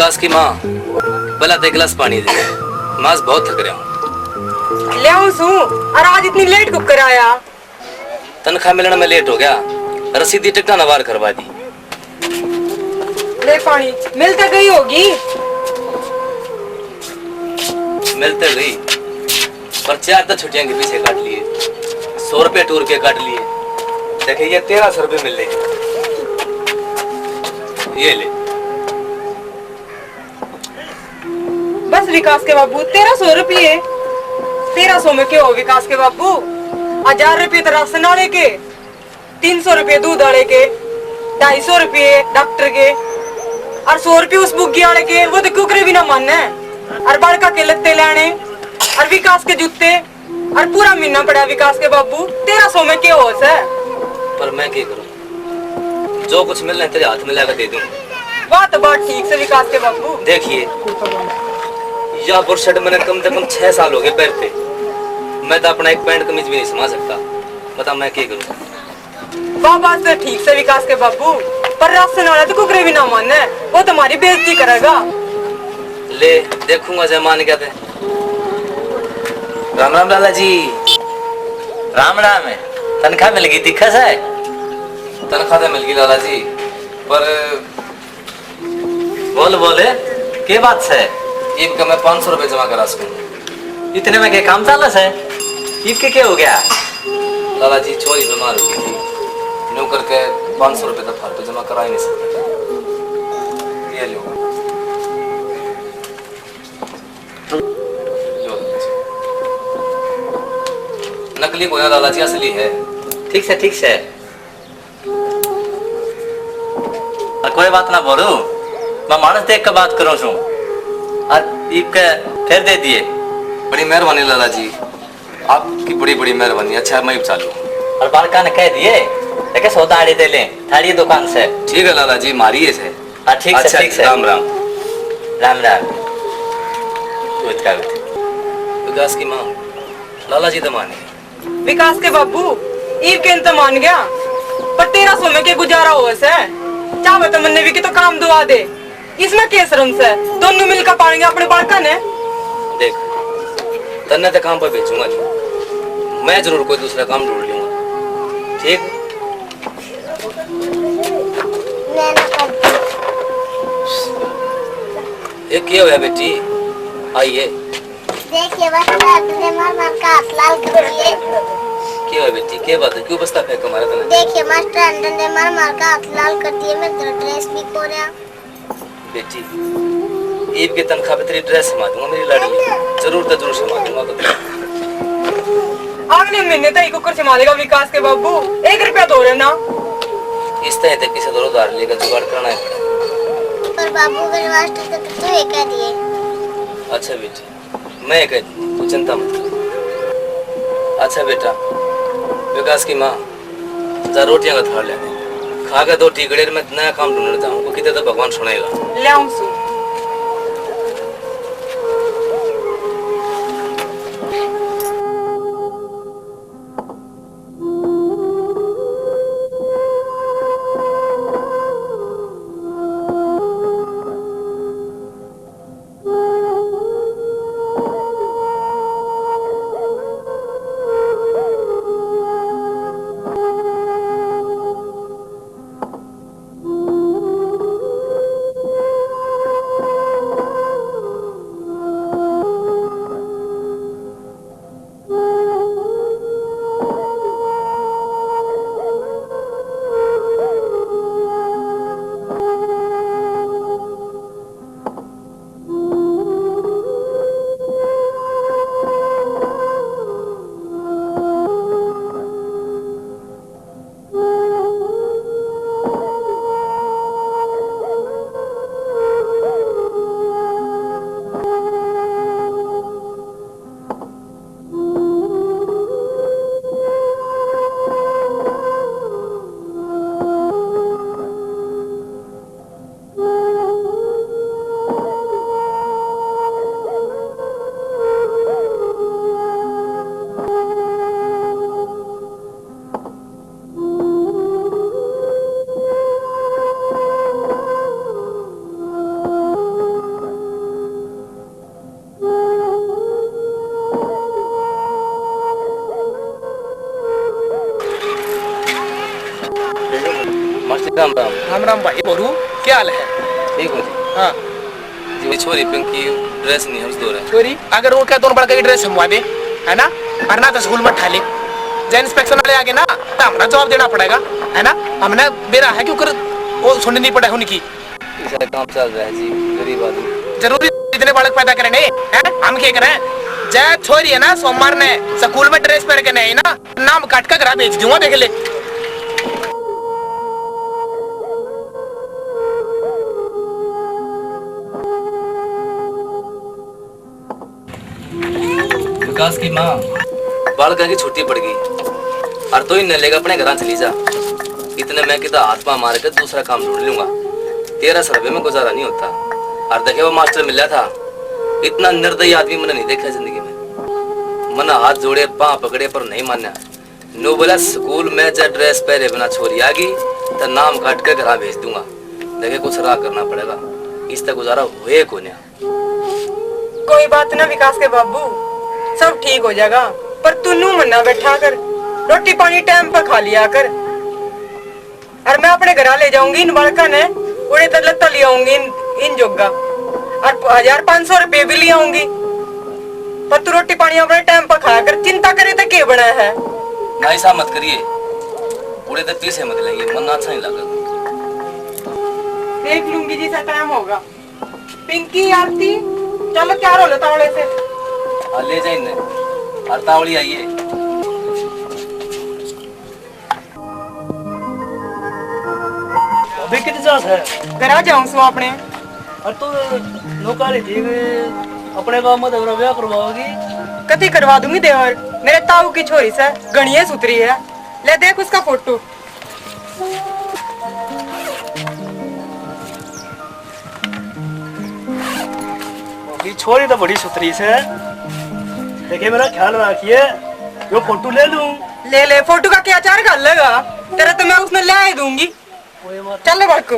विकास की माँ भला एक गिलास पानी दे, मास बहुत थक रहा हूँ। ले आऊं सू और आज इतनी लेट कुक कर आया। तनख्वाह मिलने में लेट हो गया, रसीदी टिकटा नवार करवा दी। ले पानी मिलते गई होगी। मिलते गई पर 4 तो छुट्टियां के पीछे काट लिए, 100 रुपये टूर के काट लिए। देखिए ये 1300 रुपये मिल रहे, ये ले। बस विकास के बाबू 1300 रुपये। 1300 में क्या हो विकास के बाबू? 1000 रुपये तो राशन वाले के, 300 रुपये दूध वाले के, 250 रुपये डॉक्टर के और 100 रुपये उस बुग्गी वाले के। वो तो कुकरे भी ना मानने। और बड़का के लत्ते लाने और विकास के जूते और पूरा महीना पड़ा विकास के बाबू। 1300 में क्या हो है? पर मैं क्या करूं, जो कुछ मिलना है तेरे हाथ में लाकर दे दूं। बात ठीक से विकास के बाबू। देखिए यह बुरशट मैंने कम से कम 6 साल हो गए पहनते। मैं तो अपना एक पैंट कमीज भी नहीं समझ सकता, बता मैं क्या करूं। बाबा से ठीक से विकास के बाबू, पर राशन वाला तो कुकरे भी ना माने, वो तुम्हारी बेइज्जती करेगा। ले देखूंगा जय मान क्या थे। राम राम लाला जी। राम राम है। तनख्वाह मिल गई दिक्कत है? तनख्वाह तो मिल गई लाला जी, पर बोले के बात से? ईद का मैं 500 रुपये जमा करा सकूं। इतने में क्या काम चाल है? ईद के क्या हो गया? लाला जी चोरी बीमार हो गई थी, नो करके 500 रुपये तो फालतू जमा करा ही नहीं सकता। ये लो नकली कोई लाला जी असली है। ठीक से और कोई बात ना बोलू, मैं मानस देख कर बात करूं छू और ईद के फिर दे दिए। बड़ी मेहरबानी लाला जी, आपकी बड़ी बड़ी मेहरबानी। अच्छा मैं चालू और बालका ने कह दिए देखे सौदा आड़ी दे ले थाड़ी दुकान से। ठीक है लाला जी, मारिए से। ठीक अच्छा, से राम राम। राम राम। विकास की माँ लाला जी तो माने। विकास के बाबू ईव के तो मान गया, पर 1300 में के गुजारा हुआ से? चाहे तो मन्ने भी के तो काम दुआ दे, इसमें क्या शर्म से? दोनों मिलकर पाएंगे अपने बालका ने। देख तन्ने तो काम पर भेजूंगा नहीं, मैं जरूर कोई दूसरा काम ढूंढ लूंगा। ठीक ये क्या हुआ बेटी? आइए। देखिए मार का हाथ लाल कर दिए। क्या हुआ बेटी, क्या बात है, क्यों बस्ता फेंक मारा तूने? देखिए मास्टर अंडर ने मार का हाथ लाल कर दिए, मैं तेरा ड्रेस भी खो रहा। बेटी ईद की तनख्वाह पे तेरी ड्रेस समझ दूंगा मेरी लाडली, जरूर तो जरूर समझ दूंगा। अगले महीने तक कुकर से मारेगा विकास के बाबू। 1 रुपया दो रहे ना। इस तरह तक किसी दो उधार लेकर जुगाड़ करना है। पर बाबू के मास्टर तो ये कह दिए। अच्छा बेटी मैं कह दी, तू चिंता मत कर। अच्छा बेटा विकास की माँ जा रोटियां का थाल लेने, खा के 2 टिकड़े में नया काम ढूंढने जाऊंगा, कितने तो भगवान सुनेगा। ले आऊं सू। राम राम भाई बोरू, क्या हाल है? ठीक हो जी। हाँ जी छोरी पिंकी ड्रेस नहीं हम दो रहे छोरी, अगर वो क्या दोनों बड़का की ड्रेस हमवा दे, है ना, वरना तो स्कूल में ठाले जब इंस्पेक्शन वाले आगे ना तो हमें जवाब देना पड़ेगा, है ना। हमने बेरा है क्यों कर वो सुननी नहीं पड़े उनकी। सारा काम चल रहा है जी, गरीब आदमी। जरूरी इतने बालक पैदा करें नहीं है, हम क्या करें। जय छोरी है ना, सोमवार ने स्कूल में ड्रेस पहन के नहीं ना, नाम काट कर घर भेज दूंगा, देख ले। विकास की माँ बालका की छुट्टी पड़ गई और तो ही न लेगा अपने घर चली जा। इतने मैं कितना हाथ पा मार कर दूसरा काम ढूंढ लूंगा। 1300 रुपये में गुजारा नहीं होता। और देखे वो मास्टर मिला था, इतना निर्दयी आदमी मैंने नहीं देखा जिंदगी में। मना हाथ जोड़े पाँव पकड़े पर नहीं माना। नो बोला स्कूल में जब ड्रेस पहले बिना छोरी आ गई तो नाम काट कर घर भेज दूंगा। देखे कुछ राह करना पड़ेगा, इस तक गुजारा हुए को नहीं। कोई बात ना विकास के बाबू, सब ठीक हो जाएगा। पर तू नू मन्ना बैठा कर, रोटी पानी टाइम पर खा लिया कर। और मैं अपने घर ले जाऊंगी इन बालका ने, उड़े तो लत्ता ले आऊंगी इन जोगा, और 1500 रुपये भी ले आऊंगी। पर तू रोटी पानी अपने टाइम पर खाया कर, चिंता करे तो क्या बना है। ना ऐसा मत करिए, उड़े तो पीछे मत लेंगे, मन अच्छा नहीं लगा। देख लूंगी जिसा टाइम होगा। पिंकी आरती चलो तैयार हो लो तावड़े से। हाँ ले जाइए, और तावड़ी आइए। अभी कितने जात है? घर जाऊं सो अपने। और तो नौकरी थी अपने गांव में तो ब्याह करवाओगी? कति करवा दूंगी देवर, मेरे ताऊ की छोरी से गणिये सुतरी है। ले देख उसका फोटो। अभी छोरी तो बड़ी सुतरी से, देखिए मेरा ख्याल रखिए, यो फोटो ले लूं। ले ले, फोटो का क्या चार कर लेगा तेरा, तो मैं उसमें ले ही दूंगी। चल बड़को।